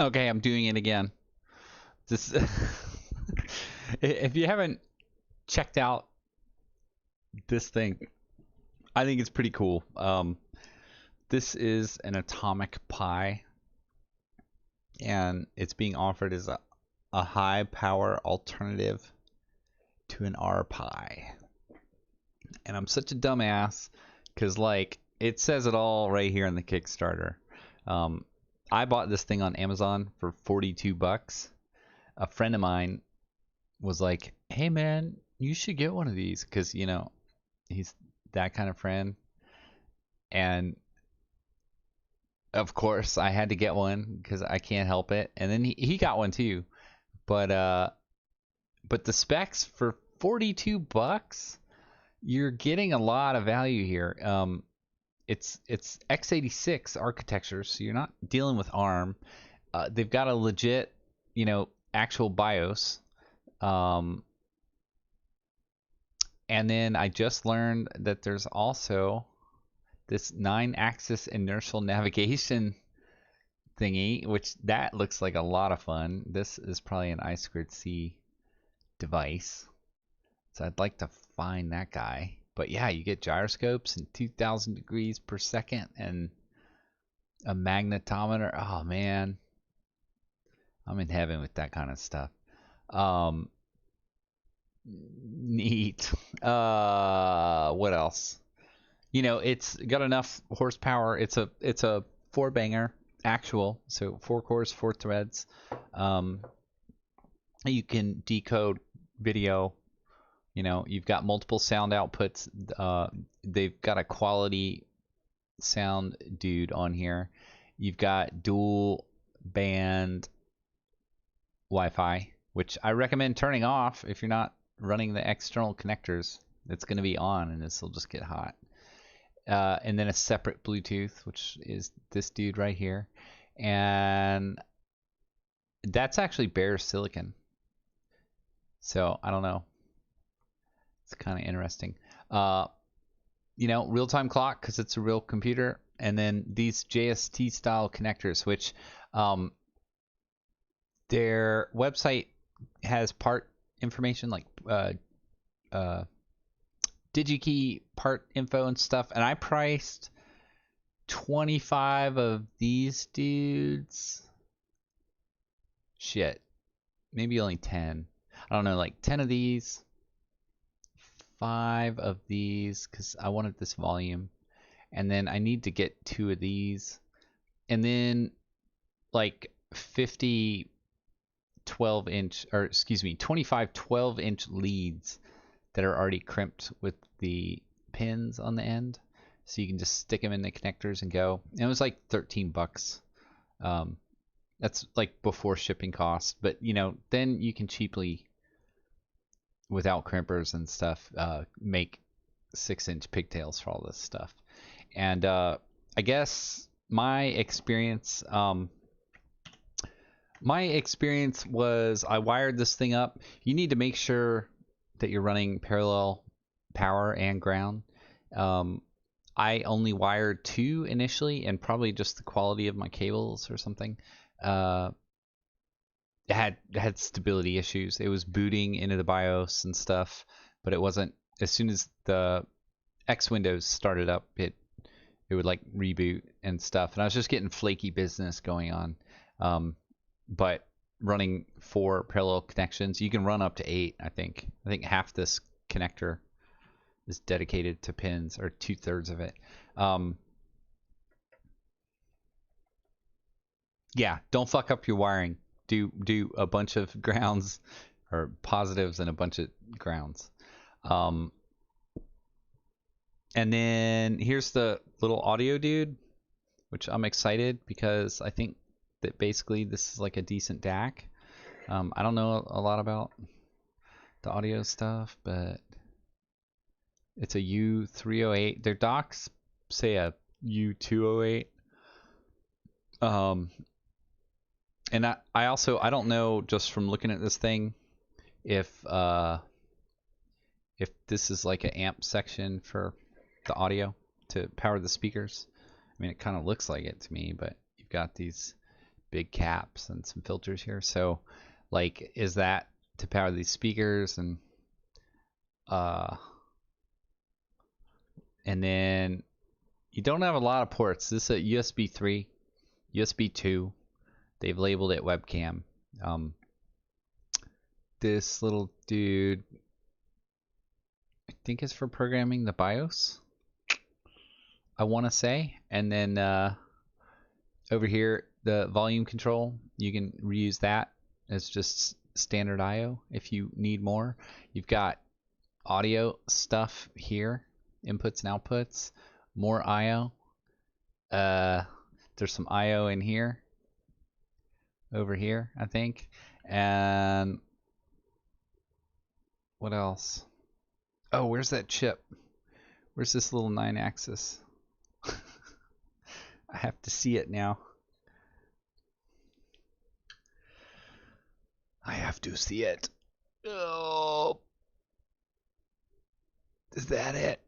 Okay, I'm doing it again. This, if you haven't checked out this thing, I think it's pretty cool. This is an atomic pie, and it's being offered as a high power alternative to an R pie. And I'm such a dumbass because, like, it says it all right here in the Kickstarter. Um, I bought this thing on Amazon for 42 bucks. A friend of mine was like, "Hey man, you should get one of these," because he's that kind of friend. And of course, I had to get one because I can't help it. And then he got one too. But but the specs for 42 bucks, you're getting a lot of value here. It's x86 architecture, so you're not dealing with ARM. They've got a legit, actual BIOS. Um, and then I just learned that there's also this 9-axis inertial navigation thingy, which that looks like a lot of fun. This is probably an I2C device, so I'd like to find that guy. But yeah, you get gyroscopes and 2,000 degrees per second and a magnetometer. Oh man, I'm in heaven with that kind of stuff. Um, Neat. What else? It's got enough horsepower. It's a four banger actual, so 4 cores, 4 threads. Um, you can decode video. You've got multiple sound outputs. They've got a quality sound dude on here. You've got dual band Wi-Fi, which I recommend turning off if you're not running the external connectors. It's going to be on, and this will just get hot. And then a separate Bluetooth, which is this dude right here. And that's actually bare silicon. So I don't know. It's kind of interesting. Real-time clock because it's a real computer. And then these JST style connectors, which their website has part information like DigiKey part info and stuff, and I priced 25 of these dudes. Shit, maybe only 10. I don't know, like 10 of these, 5 of these, because I wanted this volume, and then I need to get 2 of these, and then like 50 12-inch, or excuse me, 25 12-inch leads that are already crimped with the pins on the end, so you can just stick them in the connectors and go. And it was like 13 bucks. That's like before shipping cost, but then you can cheaply, without crimpers and stuff, make 6-inch pigtails for all this stuff. And I guess my experience was I wired this thing up. You need to make sure that you're running parallel power and ground. I only wired 2 initially, and probably just the quality of my cables or something. It had stability issues. It was booting into the BIOS and stuff, but it wasn't. As soon as the X Windows started up, it would like reboot and stuff, and I was just getting flaky business going on. But running 4 parallel connections, you can run up to 8. I think half this connector is dedicated to pins, or 2/3 of it. Yeah, don't fuck up your wiring. Do a bunch of grounds or positives and a bunch of grounds. And then here's the little audio dude, which I'm excited because I think that basically this is like a decent DAC. I don't know a lot about the audio stuff, but it's a U308. Their docs say a U208. And I also, I don't know, just from looking at this thing, if this is like an amp section for the audio to power the speakers. I mean, it kind of looks like it to me, but you've got these big caps and some filters here. So like, is that to power these speakers? And then you don't have a lot of ports. This is a USB 3, USB 2. They've labeled it webcam. This little dude, I think is for programming the BIOS, I want to say. And then over here, the volume control, you can reuse that as just standard IO if you need more. You've got audio stuff here, inputs and outputs, more IO. There's some IO in here, over here, I think. And what else? Oh, where's that chip? Where's this little 9-axis? I have to see it now. I have to see it. Oh, is that it?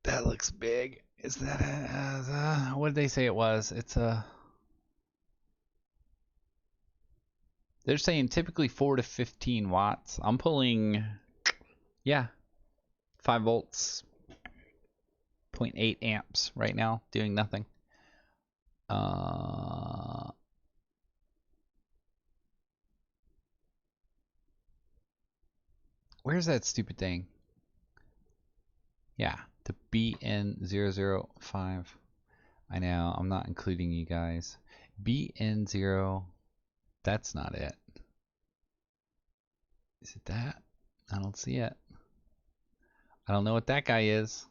That looks big. Is that it? What did they say it was? It's a... They're saying typically 4 to 15 watts. I'm pulling, yeah, 5 volts, 0.8 amps right now, doing nothing. Where's that stupid thing? Yeah, the BN005. I know, I'm not including you guys. BN0, that's not it. Is it that? I don't see it. I don't know what that guy is.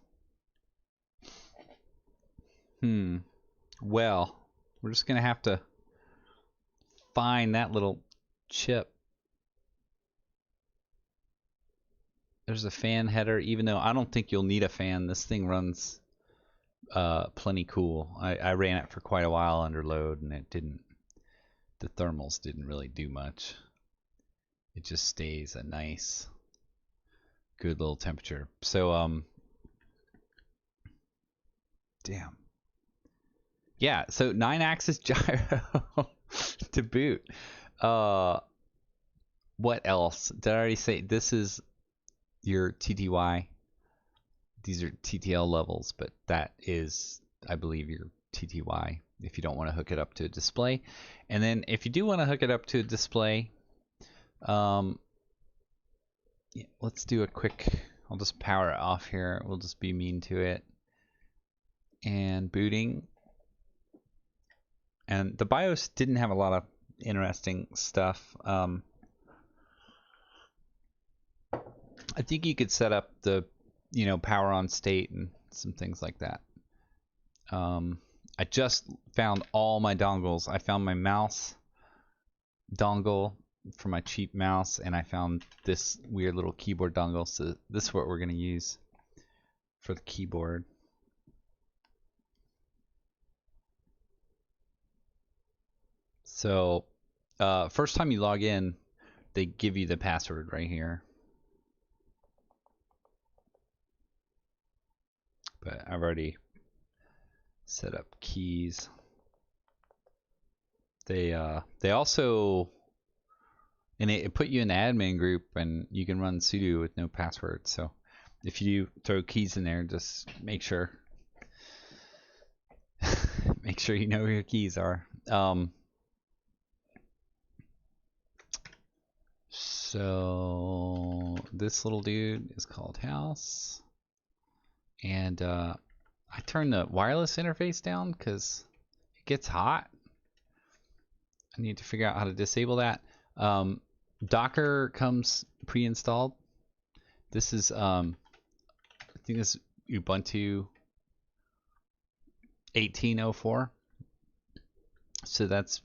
Well, we're just gonna have to find that little chip. There's a fan header, even though I don't think you'll need a fan. This thing runs plenty cool. I ran it for quite a while under load, and it didn't, the thermals didn't really do much. It just stays a nice, good little temperature. So damn. Yeah, so 9-axis gyro to boot. What else? Did I already say this is your TTY? These are TTL levels, but that is, I believe, your TTY if you don't want to hook it up to a display. And then if you do want to hook it up to a display, yeah, let's do a quick, I'll just power it off here. We'll just be mean to it. And booting. And the BIOS didn't have a lot of interesting stuff. I think you could set up the, power on state and some things like that. I just found all my dongles. I found my mouse dongle for my cheap mouse, and I found this weird little keyboard dongle. So this is what we're going to use for the keyboard. So first time you log in, they give you the password right here. But I've already set up keys. They also, and it put you in the admin group, and you can run sudo with no password. So if you throw keys in there, just make sure you know where your keys are. So this little dude is called house, and I turned the wireless interface down because it gets hot. I need to figure out how to disable that. Docker comes pre-installed. This is I think this is Ubuntu 18.04, so that's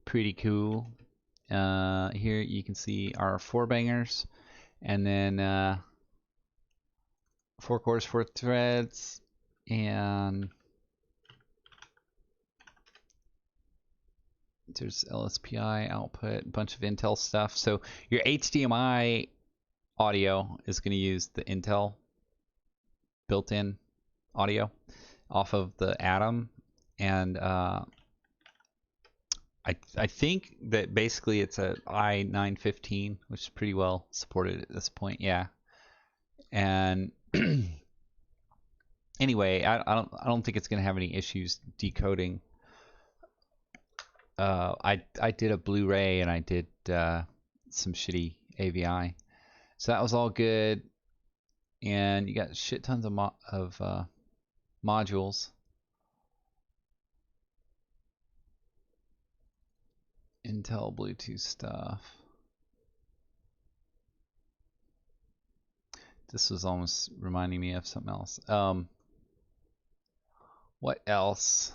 pretty cool. Here you can see our 4 bangers, and then 4 cores, 4 threads, and there's LSPI output, a bunch of Intel stuff. So your HDMI audio is going to use the Intel built-in audio off of the Atom, and I think that basically it's a i9-15, which is pretty well supported at this point. Yeah, and anyway, I don't think it's gonna have any issues decoding. I did a Blu-ray and I did some shitty AVI, so that was all good. And you got shit tons of modules. Intel Bluetooth stuff. This was almost reminding me of something else. What else?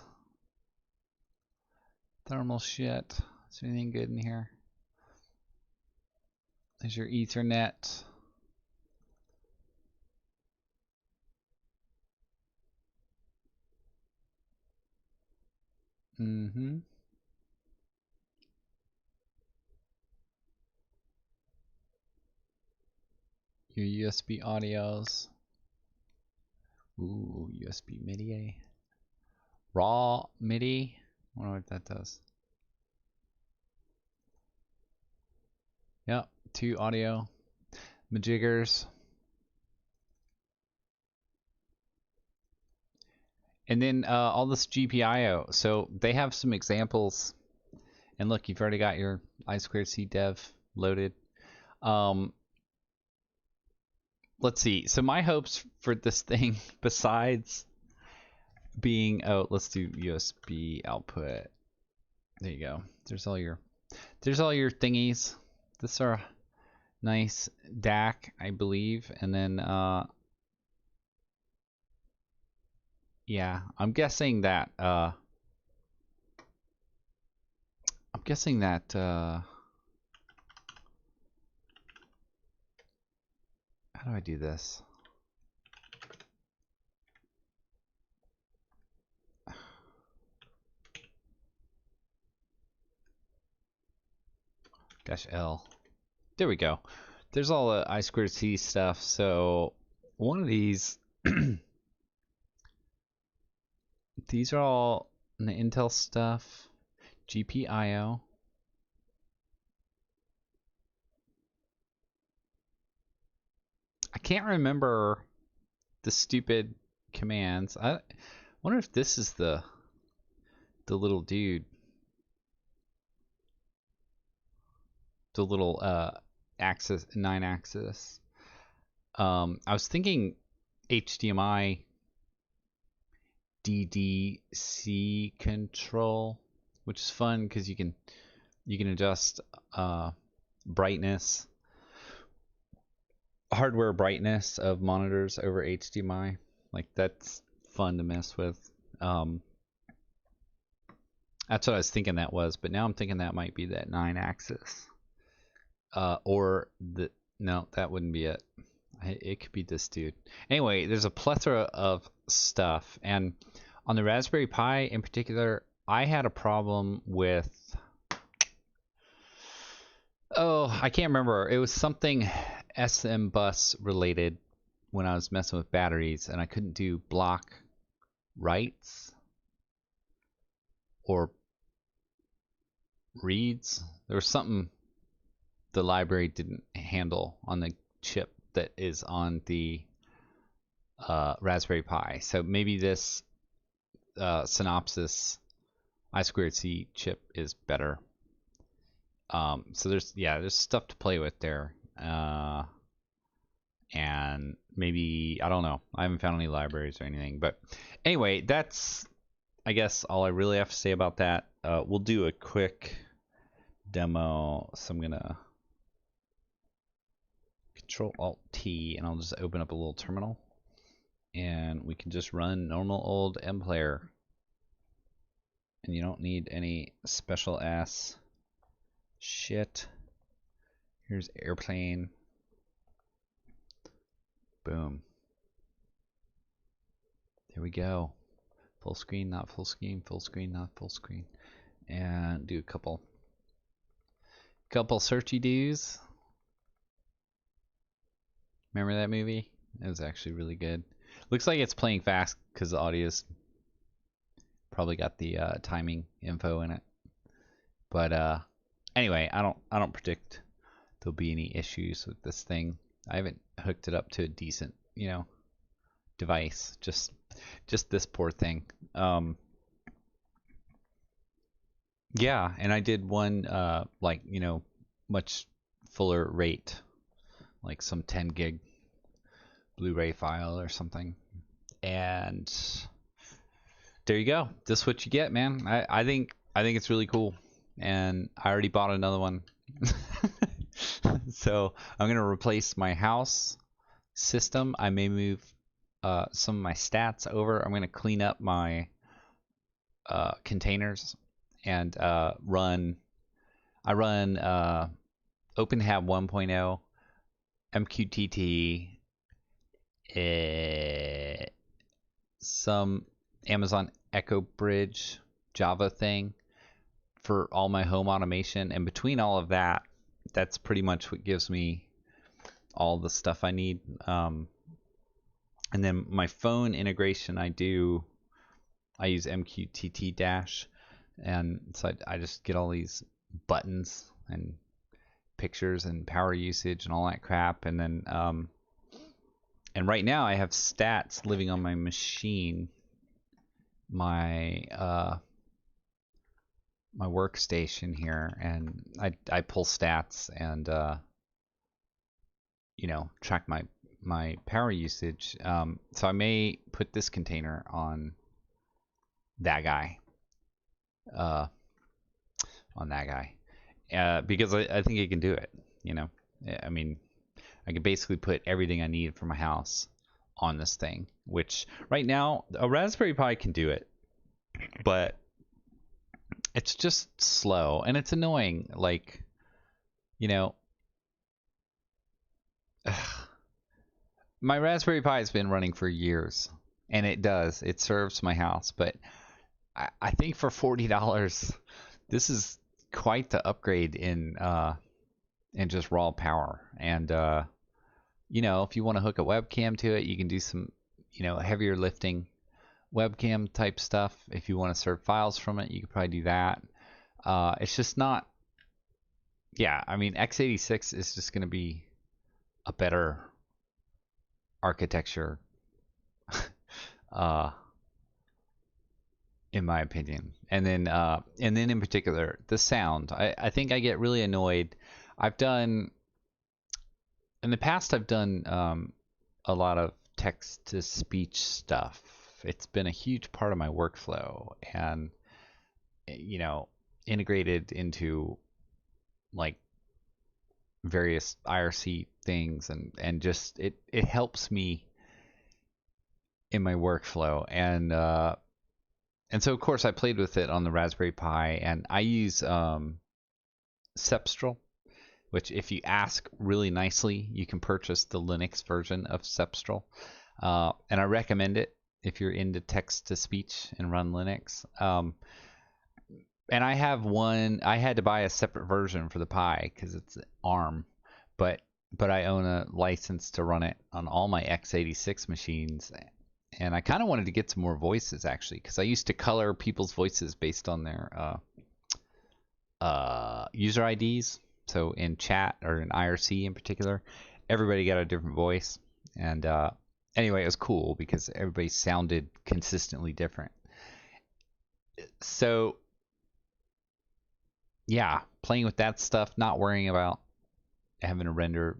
Thermal shit. Is there anything good in here? There's your Ethernet. Mm-hmm. Your USB audios. Ooh, USB MIDI. Raw MIDI. I wonder what that does. Yep, 2 audio. Majiggers. And then all this GPIO. So they have some examples. And look, you've already got your I2C dev loaded. Let's see. So my hopes for this thing, besides being, oh, let's do USB output. There you go. There's all your thingies. This are nice DAC, I believe, and then yeah, I'm guessing that how do I do this? Dash L. There we go. There's all the I2C stuff. So one of these, these are all the Intel stuff. GPIO. I can't remember the stupid commands. I wonder if this is the little dude. The little axis, 9-axis. I was thinking HDMI DDC control, which is fun because you can adjust brightness, hardware brightness of monitors over HDMI. Like, that's fun to mess with. That's what I was thinking that was, but now I'm thinking that might be that 9-axis. Or the, no, that wouldn't be it. It could be this dude. Anyway, there's a plethora of stuff, and on the Raspberry Pi in particular, I had a problem with, oh, I can't remember. It was something SM bus related when I was messing with batteries, and I couldn't do block writes or reads. There was something the library didn't handle on the chip that is on the Raspberry Pi. So maybe this Synopsys I2C chip is better. So there's stuff to play with there. And maybe, I don't know. I haven't found any libraries or anything. But anyway, that's, I guess, all I really have to say about that. We'll do a quick demo. So I'm going to Control-Alt-T, and I'll just open up a little terminal. And we can just run normal old MPlayer. And you don't need any special ass shit. Here's airplane. Boom. There we go. Full screen, not full screen, full screen, not full screen. And do a couple searchy do's. Remember that movie? It was actually really good. Looks like it's playing fast because the audio is probably got the timing info in it. But anyway, I don't predict there'll be any issues with this thing. I haven't hooked it up to a decent, device. Just this poor thing. Yeah, and I did one like, much fuller rate, like some 10 gig Blu-ray file or something. And there you go. This is what you get, man. I think it's really cool. And I already bought another one. So I'm gonna replace my house system. I may move some of my stats over. I'm gonna clean up my containers and run. I run OpenHAB 1.0, MQTT, some Amazon Echo Bridge Java thing for all my home automation, and between all of that, that's pretty much what gives me all the stuff I need. And then my phone integration, I use MQTT dash, and so I just get all these buttons and pictures and power usage and all that crap, and then and right now I have stats living on my machine, my my workstation here, and I pull stats and track my power usage. So I may put this container on that guy, because I think it can do it. I mean, I could basically put everything I need for my house on this thing, which right now a Raspberry Pi can do it, but it's just slow and it's annoying. Like, my Raspberry Pi has been running for years, and it serves my house, but I think for $40, this is quite the upgrade in just raw power. And if you want to hook a webcam to it, you can do some heavier lifting webcam type stuff. If you want to serve files from it, you could probably do that. It's just not. Yeah, I mean, x86 is just going to be a better architecture, in my opinion. And then in particular, the sound. I think I get really annoyed. In the past, I've done a lot of text to speech stuff. It's been a huge part of my workflow, and integrated into like various IRC things, and just it helps me in my workflow. And so of course I played with it on the Raspberry Pi, and I use Cepstral, which if you ask really nicely, you can purchase the Linux version of Cepstral, and I recommend it if you're into text to speech and run Linux. And I have one. I had to buy a separate version for the Pi because it's ARM, but I own a license to run it on all my x86 machines. And I kind of wanted to get some more voices, actually, because I used to color people's voices based on their user IDs. So in chat, or in IRC in particular, everybody got a different voice. And anyway, it was cool because everybody sounded consistently different. So yeah, playing with that stuff, not worrying about having to render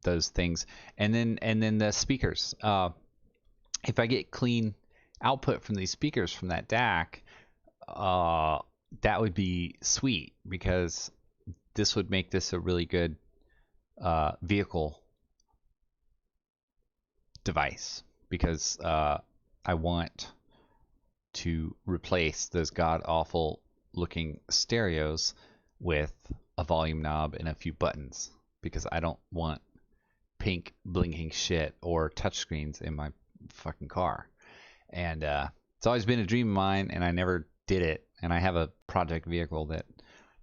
those things. And then the speakers. If I get clean output from these speakers from that DAC, that would be sweet, because this would make this a really good vehicle device, because I want to replace those god awful looking stereos with a volume knob and a few buttons, because I don't want pink blinking shit or touchscreens in my fucking car. And it's always been a dream of mine, and I never did it. And I have a project vehicle that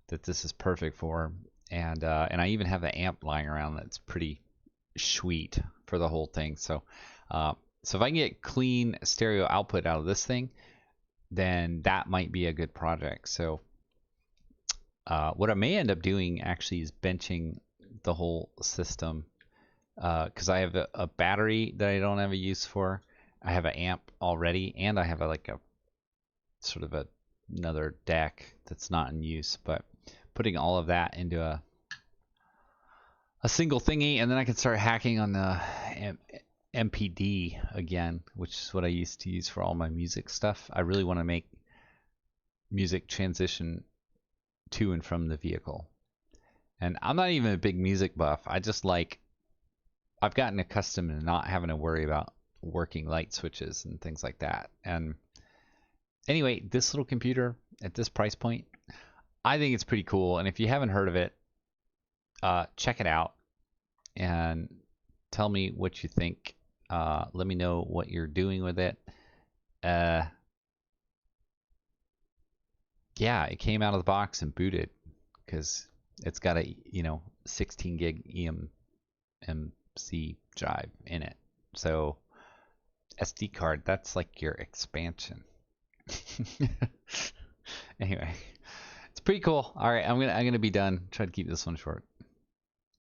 this is perfect for, and I even have the amp lying around that's pretty sweet for the whole thing. So if I can get clean stereo output out of this thing, then that might be a good project. So what I may end up doing actually is benching the whole system, because I have a battery that I don't have a use for. I have an amp already, and I have like a sort of another deck that's not in use. But putting all of that into a single thingy, and then I can start hacking on the MPD again, which is what I used to use for all my music stuff. I really want to make music transition to and from the vehicle. And I'm not even a big music buff. I just like, I've gotten accustomed to not having to worry about working light switches and things like that. And anyway, this little computer at this price point, I think it's pretty cool. And if you haven't heard of it, check it out and tell me what you think. Let me know what you're doing with it. Yeah, it came out of the box and booted because it's got a 16 gig eMMC drive in it. So SD card, that's like your expansion. Anyway, it's pretty cool. All right, I'm gonna be done. Try to keep this one short.